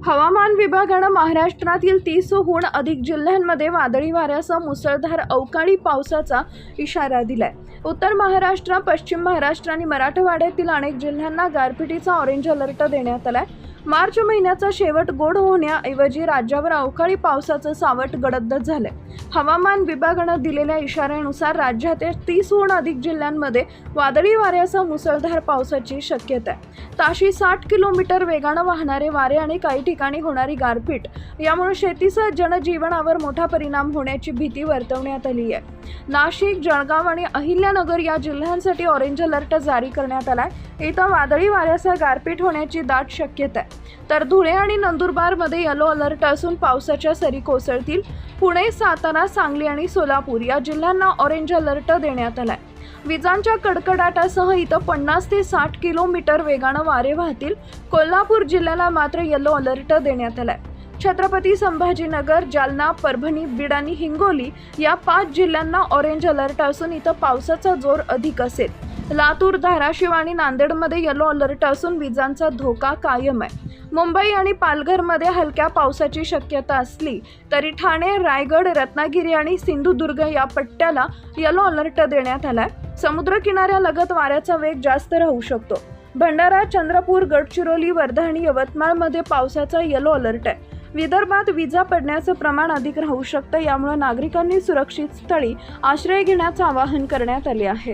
हवामान विभागानं महाराष्ट्रातील 30हून अधिक जिल्ह्यांमध्ये वादळी वाऱ्यासह मुसळधार अवकाळी पावसाचा इशारा दिलाय। उत्तर महाराष्ट्र, पश्चिम महाराष्ट्र आणि मराठवाड्यातील अनेक जिल्ह्यांना गारपिटीचा ऑरेंज अलर्ट देण्यात आलाय। मार्च महिन्याचा शेवट गोड होण्याऐवजी राज्यावर अवकाळी पावसाचं सावट गडद झालंय। हवामान विभागानं दिलेल्या इशाऱ्यानुसार राज्यातील 30हून अधिक जिल्ह्यांमध्ये वादळी वाऱ्यासह मुसळधार पावसाची शक्यता आहे। ताशी 60 किलोमीटर वेगानं वाहणारे वारे आणि काही ठिकाणी होणारी गारपीट यामुळे शेतीसह जनजीवनावर मोठा परिणाम होण्याची भीती वर्तवण्यात आली आहे। नाशिक, जळगाव आणि अहिल्यानगर या जिल्ह्यांसाठी ऑरेंज अलर्ट जारी करण्यात आलाय। इथं वादळी वाऱ्यासह गारपीट होण्याची दाट शक्यता आहे। तर धुळे आणि नंदुरबारमध्ये येलो अलर्ट असून पावसाच्या सरी कोसळतील। पुणे, सातारा, सांगली आणि सोलापूर या जिल्ह्यांना ऑरेंज अलर्ट देण्यात आलाय। विजांच्या कडकडाटासह इथं 50 ते 60 किलोमीटर वेगानं वारे वाहतील। कोल्हापूर जिल्ह्याला मात्र येलो अलर्ट देण्यात आलाय। छत्रपती संभाजीनगर, जालना, परभणी, बीड आणि हिंगोली या 5 जिल्ह्यांना ऑरेंज अलर्ट असून इथं पावसाचा जोर अधिक असेल। लातूर, धाराशिव आणि नांदेडमध्ये येलो अलर्ट असून विजांचा धोका कायम आहे। मुंबई आणि पालघरमध्ये हलक्या पावसाची शक्यता असली तरी ठाणे, रायगड, रत्नागिरी आणि सिंधुदुर्ग या पट्ट्याला येलो अलर्ट देण्यात आलाय। समुद्रकिनाऱ्यालगत वाऱ्याचा वेग जास्त राहू शकतो। भंडारा, चंद्रपूर, गडचिरोली, वर्धा आणि यवतमाळमध्ये पावसाचा येलो अलर्ट आहे। विदर्भात विजा पडण्याचं प्रमाण अधिक राहू शकतं, यामुळे नागरिकांनी सुरक्षित स्थळी आश्रय घेण्याचं आवाहन करण्यात आले आहे।